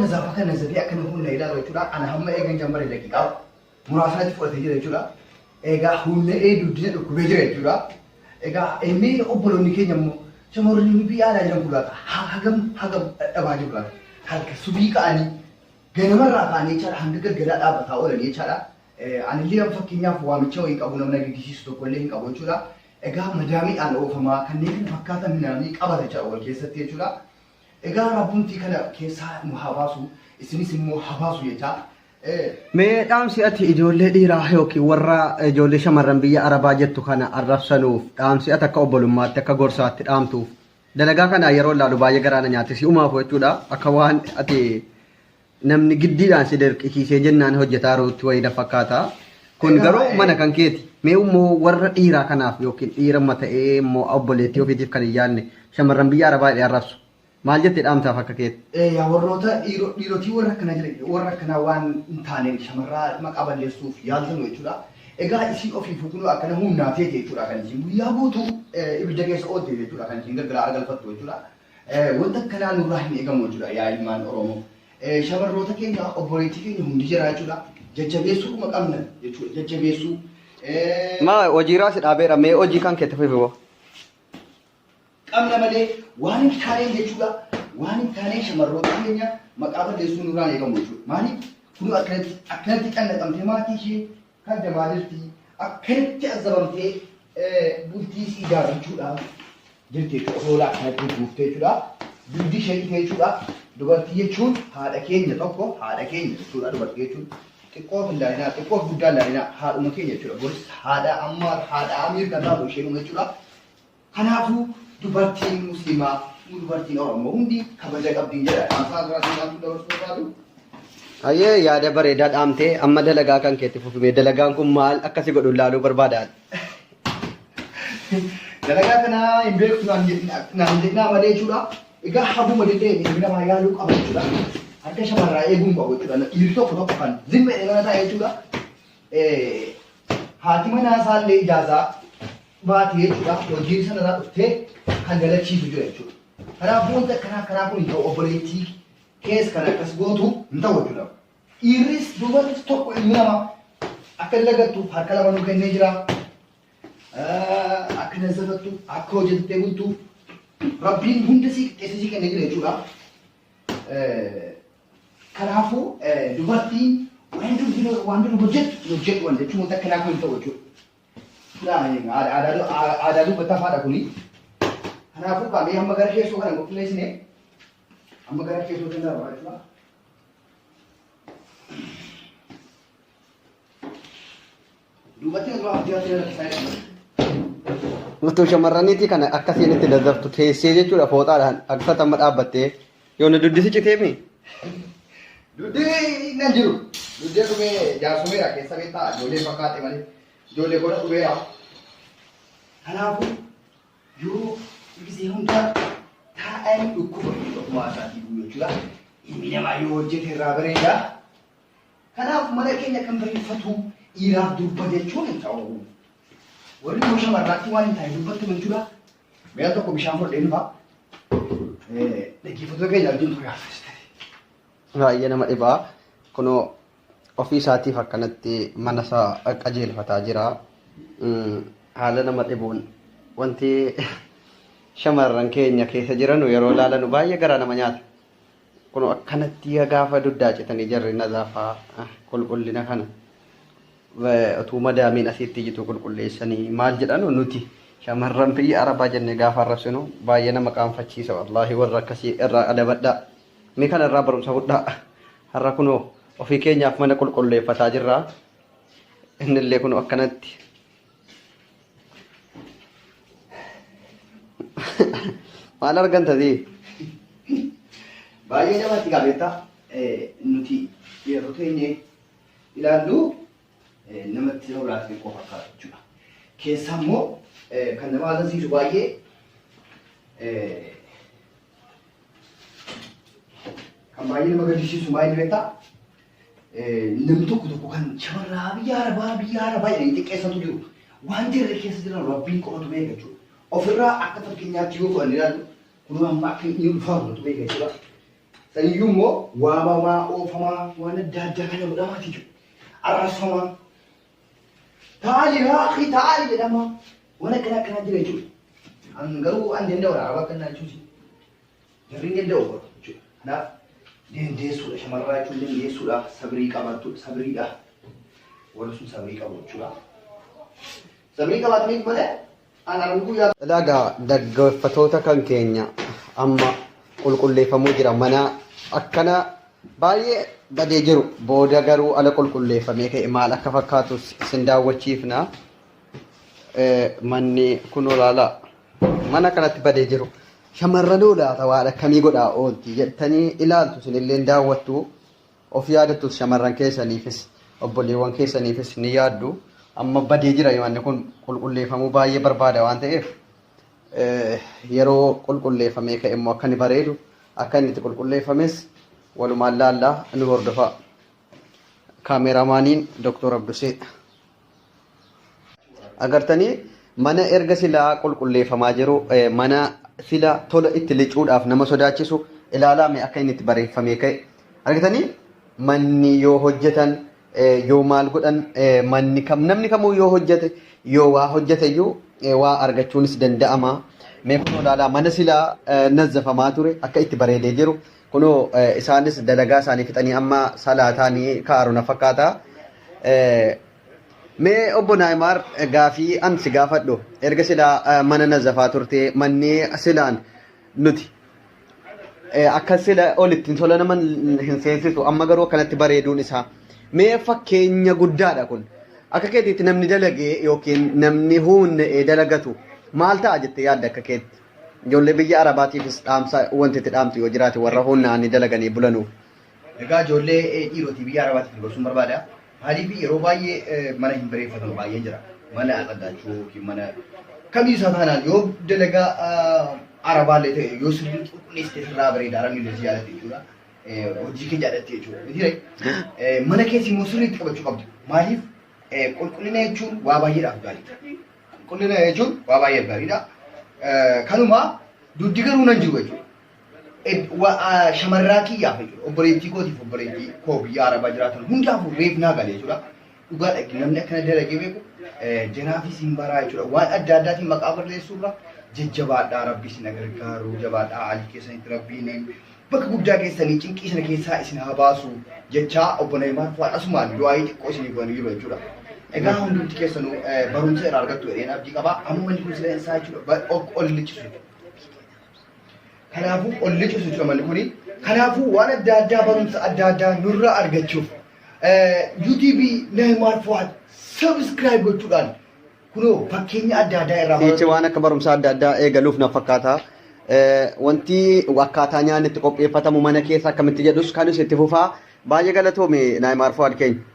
نزافة كان نزافي أكن هون ليلا ويتورا أنا هم إيجان جمبر دقيقة مراسلة فوق تيجي ويتورا إيجا هون إيه دودين كوبيجر ويتورا إيجا إمي أبولوني كي نمو شمورني بيا لا جنبولا هاجم أباجي بلا هالك سبيك أني جنمر أكاني شر هندك جدا أبى ثاور اللي شرا أنا اللي أفكر فوامي شوي كابونا من الجيش تقولين كابون شرا إيجا مدامي أنا أوفما كنيك فكرت من أمريكا أبدا شرا والكيسة تيجورا إيجا رابونتي كنا كيسة محاباسو اسمي سمو محاباسو يجا ما دام سيأتي إجولة دي راهيو كي ورا إجولة شمرن بيا عربا جتو كنا عرب سنوف دام سيأتا كوبلو ما تكا غورسات دام توف دلقا كنا يرول لالو بايا غرانا نياتي سي أما فوتو دا أكوان أتي نمني جدي دان سيدر كي سيجنان هجتارو توي دفكاتا كون غرو مانا كان كيتي ميو مو ورا إيرا كناف يوكين إيرا متا إيه مو أبوليتي وفي تيف كان ياني شمرن بيا عربا دي عربسو maal jettee dhaamtaa fakka keetti? Yaa warroota dhiirotii warra kana jira warra kana waan hin taaneen shamarraa maqaa balleessuuf yaaltan jechuudha. Egaa isin ofii fuutuu akkana humnaatee jechuudha kan isin guyyaa guutuu ibidda keessa oolte jechuudha kan isin gargaaraa galfattu jechuudha. Wanta akkanaa nurraa hin eegamu jechuudha yaa ilmaan Oromoo. Shamarroota keenya obboleettii keenya hundi jira jechuudha. Jajjabeessuu maqamna jechuudha jajjabeessuu. Maa hojiiraa si dhaabeera mee hojii kan keetti fifiboo? Kamna malee waan taaneen jechuudha waan taaneen shamarroota keenya maqaa balleessuu nurraa eegamu jechuudha. Maaliif kun akkanatti qannaqamtee maatii ishee kan damaadilti akkanatti azabamtee bultii si ijaarrachuudhaaf jirti jechuudha. Hoolaa akkanatti buuftee jechuudha. Dugdi ishee jechuudha. Dubartii jechuun haadha keenya tokko haadha keenya jechuudha dubartii jechuun. Xiqqoo filaalinaa xiqqoo guddaa ilaalinaa haadhuma keenya jechuudha. Boris haadha ammaa haadha amiir kan taatu isheen jechuudha. Kanaafuu dubartiin musliimaa dubartiin Oromoo hundi kabaja qabdiin jedha. Dhaamsaa biraatiin waan dabarsuu barbaadu. Ayyee yaada bareedaa dhaamtee amma dalagaa kan keetti fufime dalagaan kun maal akkasi godhu ilaaluu barbaadaa? Dalagaa kana hin beektu naan jedhaa malee jechuudha. Egaa habuma deddeebiin nama yaaluu qaba jechuudha. Harka shamarraa eeguun qabu jechuudha. Dhiirri tokko kan zimma dheerana taa'e jechuudha. Haati manaa isaallee ijaazaa baatee jechuudha. Hojii sanarraa dhuftee kan galachiisu jira jechuudha. Kanaafuu wanta kanaa kun hin ta'u obboleettii keessa kan akkas gootu hin ta'u jechuudha. Dhiirris dubartis tokko ilmi namaa akka dalagattuuf harka lama nuu kennee jira. Akka nazafattu akka hojjettee bultu Rabbiin hunda sii qixxeessisii kennee jira jechuudha. Kanaafuu dubartiin waan dura hojjettu waan jechuun wanta kanaa kun hin ta'u jechuudha. Aadaa dubbataa faadha kuni. Kanaafuu qaamee hamma gara keessoo kana qopheessine hamma gara keessoo kan darbaa jechuudha. Dubartiin osoo hojii asii irratti isaa Mutu shamarraniiti kana akkasiin itti daddaftu teessee jechuudha fooxaadhaan akka tamma dhaabbattee yoo na duddisi citeemi. Duddi nan jiru. Duddi dhumee jaarsumeera keessa beektaa ijoollee fakkaate malee ijoollee godha dhumeera. Kanaafuu yoo gisee hunda taa'anii dhukkuba dhukkuba isaatii jechuudha. Ilmi namaa yoo hojjete irraa bareeda. Kanaaf mana keenya kan bareeffatu dhiiraaf dubba jechuun hin ta'u. Warri immoo shamarraatti waan hin taane dubbatti jechuudha. Mi'a tokko bishaan fudheen fa'a. Dhaggeeffattoota keenya wajjin ture haasa'iste. Baay'ee nama dhibaa. Kunoo ofii isaatiif akkanatti mana isaa qajeelfataa jira. Haala nama dhibuun wanti shamarran keenya keessa jiran yeroo ilaalanu baay'ee garaa nama nyaata. Kunoo akkanatti gaafa duddaa citanii jarri nazaafaa qulqullina kana. Utuu madaamiin asitti jitu qulqulleessanii maal jedhanu nuti shamarran biyya Arabaa jennee gaafa arrabsinu baay'ee nama qaanfachiisa wallaahi warra akkasii irraa adabadhaa. Mi kana irraa barumsa fudhaa. Har'a kunoo ofii keenyaaf mana qulqulleeffataa jirra. Innillee kunoo akkanatti. Maal argantatii? Baay'ee namatti qabeetta nuti yeroo teenye ilaallu namatti horaasni qofa fakkaata jechuudha. Keessa immoo kan nama agarsiisu baay'ee kan baay'ee nama gaddisiisu baay'ee beektaa namni tokko kan shamarraa biyya Arabaa jedhanii xiqqeessatu jiru. Waan jirre keessa jiran Rabbiin qofatu beeka jechuudha. Ofirraa akka fakkeenyaatti yoo fudhanne ilaallu kun amma akka inni ulfaatu beeka jechuudha. Saniyyummoo waamamaa oofamaa waan adda addaa kana godhamaati jiru. Arraasamaa. Taali raaqii taali jedhama. Waan akkana jira jechuudha. An garuu an danda'u araba kan jechuuti. Jarri danda'u jechuudha. Kanaaf dandeessuudha shamarraa jechuun dandeessuudha sabrii qabaattu sabriidha. Warri sun sabrii qabu jechuudha. Sabrii qabaataniif malee an arguu yaa. Ilaagaa dhaggeeffattoota kan keenya amma qulqulleeffamuu jira mana akkana baay'ee badee jiru booda garuu ala qulqulleeffamee ka'e maal akka fakkaatu isin daawwachiifna. Manni kun olaala mana kanatti badee jiru shamarran olaata waan akkamii godhaa oolti jettanii ilaaltu isinillee daawwattu of yaadattu shamarran keessaniifis obboleewwan keessaniifis ni yaaddu amma badee jira manni kun qulqulleeffamuu baay'ee barbaada waan ta'eef yeroo qulqulleeffamee ka'e immoo akka inni bareedu akka inni itti qulqulleeffames walumaan laallaa nu hordofa kaameraamaaniin Dr. Abdusee agartanii mana erga silaa qulqulleeffamaa jiru mana sila tola itti licuudhaaf nama sodaachisu ilaalame akka inni itti bareeffamee ka'e argitanii manni yoo hojjetan yoo maal godhan manni kam namni kamuu yoo hojjete yoo waa hojjeteyyuu waa argachuunis danda'ama. Mee kun ilaalaa mana silaa nazzafamaa ture akka itti bareedee jiru kunoo isaanis dalagaa isaanii fixanii amma salaataanii kaaruna fakkaata. Mee obbo Naayimaar gaafii an si gaafadhu erga silaa mana nazzafaa turte manni silaan nuti akka sila olitti tola nama hin seensisu amma garuu akkanatti bareeduun isaa mee fakkeenya guddaadha kun akka keetiitti namni dalagee yookiin namni huunne dalagatu maal ta'a jettee yaadda akka keetti ijoollee biyya arabaatiifis dhaamsa wanti itti dhaamtu yoo jiraate warra hunnaan dalaganii bulanuuf. Egaa ijoollee dhiirootii biyya arabaatiif gorsuun barbaada. Maaliif yeroo baay'ee mana hin bareeffatamu baay'een jira. Mana aqaddachuu yookiin mana kamiyyuu isaa taanaan yoo dalagaa arabaallee ta'e yoo sirrii qulqulleessite sirraa bareeda arabni illee si yaadate jechuudha. Hojii kee jaalatte jechuudha. Mana keessi immoo sirriitti qabachuu qabdu. Maaliif qulqullina jechuun waa baay'eedhaaf gaariidha. Qulqullina jechuun waa baay'eef gaariidha. Kanuma duddi garuu nan jiru jechuudha. Shamarraa kiyyaaf jechuudha. Obboleettii kootiif obboleettii koo biyya arabaa jiraatan hundaafuu reef naa galee jechuudha. Dhugaadha namni akkana dalagee beeku janaafis hin baraa jechuudha. Waan adda addaatiin maqaa barreessuurra jajjabaadhaa rabbi isin gargaaru jabaadhaa alii keessanitti rabbiin bakka guddaa keessanii cinqii sana keessaa isin haa baasu jechaa obbo Naayimaar fa'aa asumaan du'aayii xiqqoo isinii godhanii jiru jechuudha. Egaa hundumti keessanuu barumsa irraa argattu jedheen abdii qabaa. Amma manni kun sila isaa jechuudha ol lichisu. Kanaafuu ol lichisu jechuudha manni kuni. Kanaafuu waan adda addaa barumsa adda addaa nurraa argachuuf YouTube Naayimaar fa'aa subscribe gochuudhaan kunoo fakkeenya adda addaa irraa Sichi waan akka barumsa adda addaa eegaluuf na fakkaata. Wanti akkaataa nyaanni itti qopheeffatamu mana keessa akkamitti jedhus kan itti fufaa baay'ee galatoome Naayimaar fa'aa keenya.